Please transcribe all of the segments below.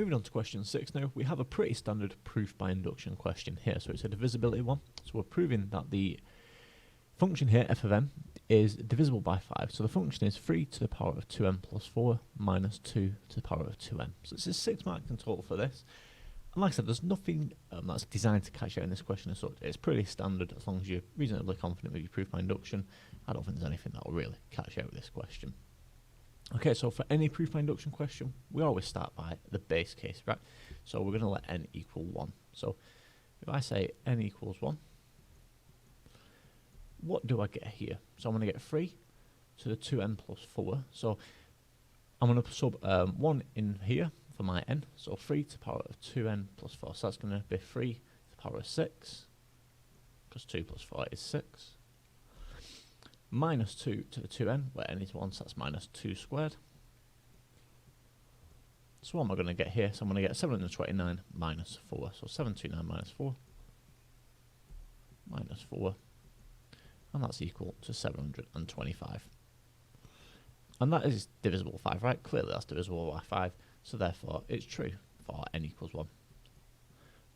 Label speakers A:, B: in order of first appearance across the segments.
A: moving on to question 6 now, we have a pretty standard proof by induction question here. So it's a divisibility one. So we're proving that the function here, f of m, is divisible by 5. So the function is 3 to the power of 2m plus 4 minus 2 to the power of 2m. So it's a 6 mark in total for this. And like I said, there's nothing that's designed to catch out in this question as such. It's pretty standard as long as you're reasonably confident with your proof by induction. I don't think there's anything that will really catch out with this question. Okay, so for any proof by induction question, we always start by the base case, right? So we're going to let n equal 1. So if I say n equals 1, what do I get here? So I'm going to get 3 to the 2n plus 4. So I'm going to sub 1 in here for my n. So 3 to the power of 2n plus 4. So that's going to be 3 to the power of 6, because 2 plus 4 is 6. Minus 2 to the 2n, where n is 1, so that's minus 2 squared. So what am I going to get here? So I'm going to get 729 minus 4. So 729 minus 4 minus 4. And that's equal to 725. And that is divisible by 5, right? Clearly that's divisible by 5. So therefore it's true for n equals 1.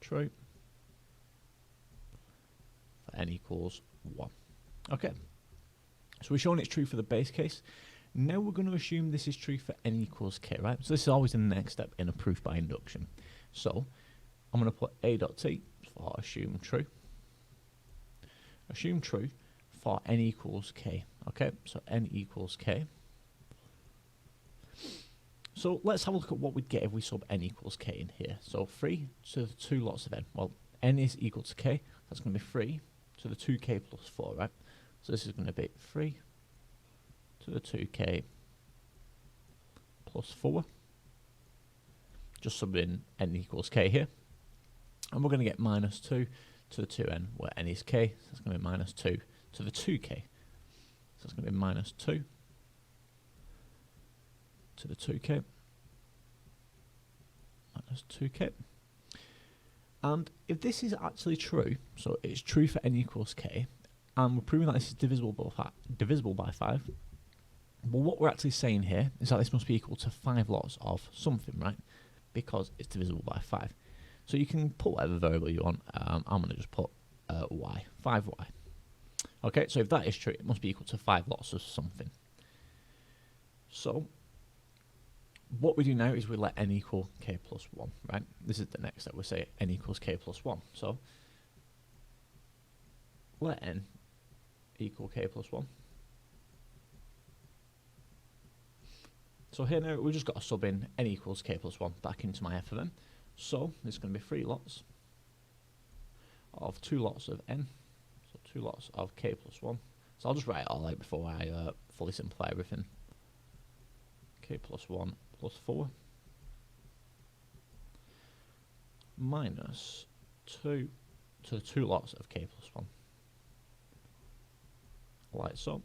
A: True for n equals 1. Okay. So we're showing it's true for the base case. Now we're going to assume this is true for n equals k, right? So this is always the next step in a proof by induction. So I'm going to put a dot t for assume true. Assume true for n equals k. Okay, so n equals k. So let's have a look at what we'd get if we sub n equals k in here. So 3 to the 2 lots of n. Well, n is equal to k. That's going to be 3 to the 2k plus 4, right? So this is going to be 3 to the 2k plus 4. Just sub in n equals k here. And we're going to get minus 2 to the 2n, where n is k. So that's going to be minus 2 to the 2k. So it's going to be minus 2 to the 2k. Minus 2k. And if this is actually true, so it's true for n equals k, and we're proving that this is divisible by 5, but what we're actually saying here is that this must be equal to 5 lots of something, right? Because it's divisible by 5. So you can put whatever variable you want. I'm going to just put y, 5y. Okay, so if that is true, it must be equal to 5 lots of something. So what we do now is we let n equal k plus 1, right? This is the next step. We say n equals k plus 1. So let n equal k plus 1. So here now we've just got to sub in n equals k plus 1 back into my f of n. So there's going to be 3 lots of 2 lots of n. So 2 lots of k plus 1. So I'll just write it all out before I fully simplify everything. K plus 1 plus 4 minus 2 to the 2 lots of k plus 1. Like so.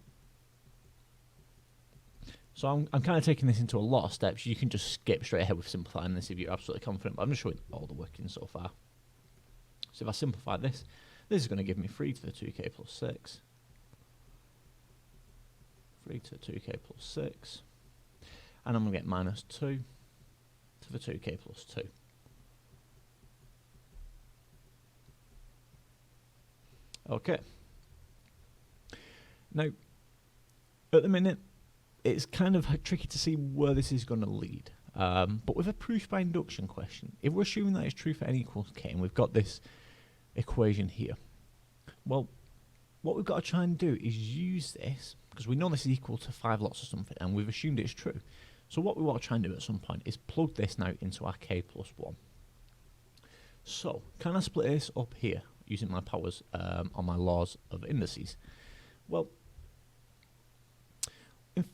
A: So I'm kind of taking this into a lot of steps. You can just skip straight ahead with simplifying this if you're absolutely confident, but I'm just showing all the workings so far. So if I simplify this, this is going to give me 3 to the 2k plus 6. 3 to the 2k plus 6. And I'm going to get minus 2 to the 2k plus 2. Okay. Now, at the minute, it's kind of tricky to see where this is going to lead. But with a proof by induction question, if we're assuming that it's true for n equals k, and we've got this equation here, well, what we've got to try and do is use this, because we know this is equal to 5 lots of something, and we've assumed it's true. So what we want to try and do at some point is plug this now into our k plus 1. So, can I split this up here, using my powers on my laws of indices? Well,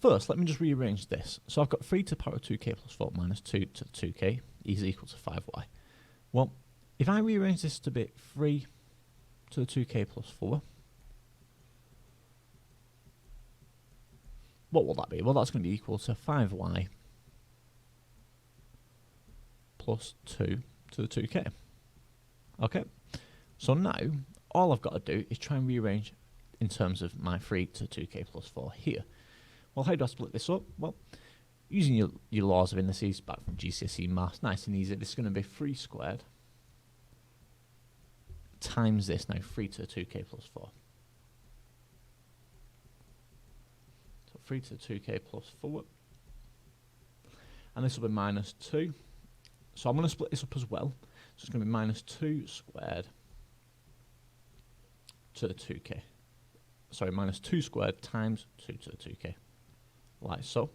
A: first, let me just rearrange this. So I've got 3 to the power of 2k plus 4 minus 2 to the 2k is equal to 5y. Well, if I rearrange this to be 3 to the 2k plus 4, what will that be? Well, that's going to be equal to 5y plus 2 to the 2k. Okay, so now all I've got to do is try and rearrange in terms of my 3 to 2k plus 4 here. Well, how do I split this up? Well, using your laws of indices back from GCSE Maths, nice and easy. This is going to be 3 squared times this now, 3 to the 2k plus 4. So 3 to the 2k plus 4. And this will be minus 2. So I'm going to split this up as well. So it's going to be minus 2 squared to the 2k. Sorry, minus 2 squared times 2 to the 2k. Like so.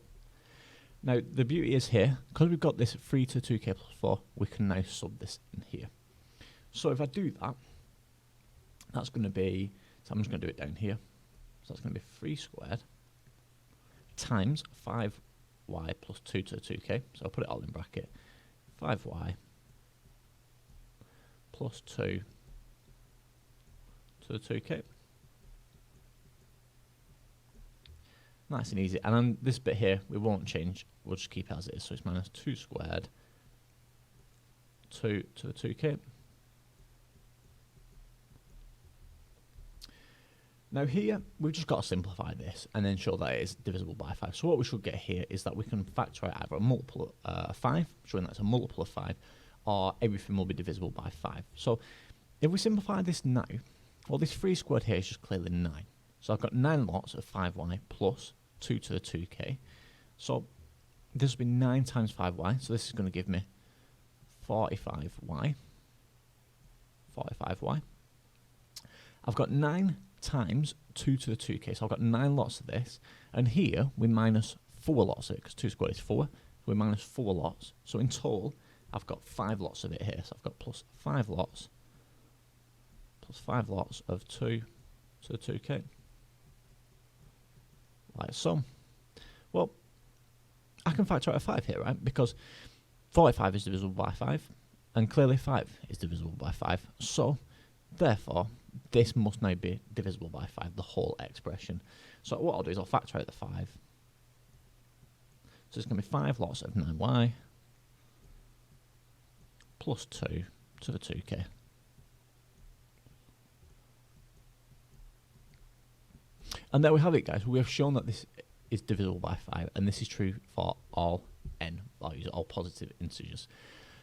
A: Now, the beauty is here, because we've got this 3 to 2k plus 4, we can now sub this in here. So if I do that, that's going to be, so I'm just going to do it down here. So that's going to be 3 squared times 5y plus 2 to the 2k. So I'll put it all in bracket. 5y plus 2 to the 2k. Nice and easy. And then this bit here, we won't change. We'll just keep it as it is. So it's minus 2 squared 2 to the 2k. Now here, we've just got to simplify this and then show that it is divisible by 5. So what we should get here is that we can factor out either a multiple of 5, showing that it's a multiple of 5, or everything will be divisible by 5. So if we simplify this now, well, this 3 squared here is just clearly 9. So I've got 9 lots of 5y plus 2 to the 2k. So this will be 9 times 5y. So this is going to give me 45y. 45y. I've got 9 times 2 to the 2k. So I've got 9 lots of this. And here we minus 4 lots of it, because 2 squared is 4. So we minus 4 lots. So in total, I've got 5 lots of it here. So I've got plus 5 lots of 2 to the 2k. Like so. Well, I can factor out a 5 here, right? Because 45 is divisible by 5, and clearly 5 is divisible by 5. So, therefore, this must now be divisible by 5, the whole expression. So what I'll do is I'll factor out the 5. So it's going to be 5 lots of 9y plus 2 to the 2k. And there we have it, guys. We have shown that this is divisible by 5, and this is true for all n values, all positive integers.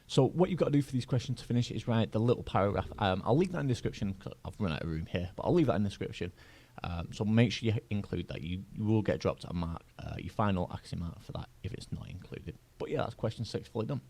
A: So what you've got to do for these questions to finish is write the little paragraph. I'll leave that in the description, because I've run out of room here, but I'll leave that in the description. So make sure you include that. You will get dropped a mark, your final accuracy mark for that if it's not included. But yeah, that's question 6 fully done.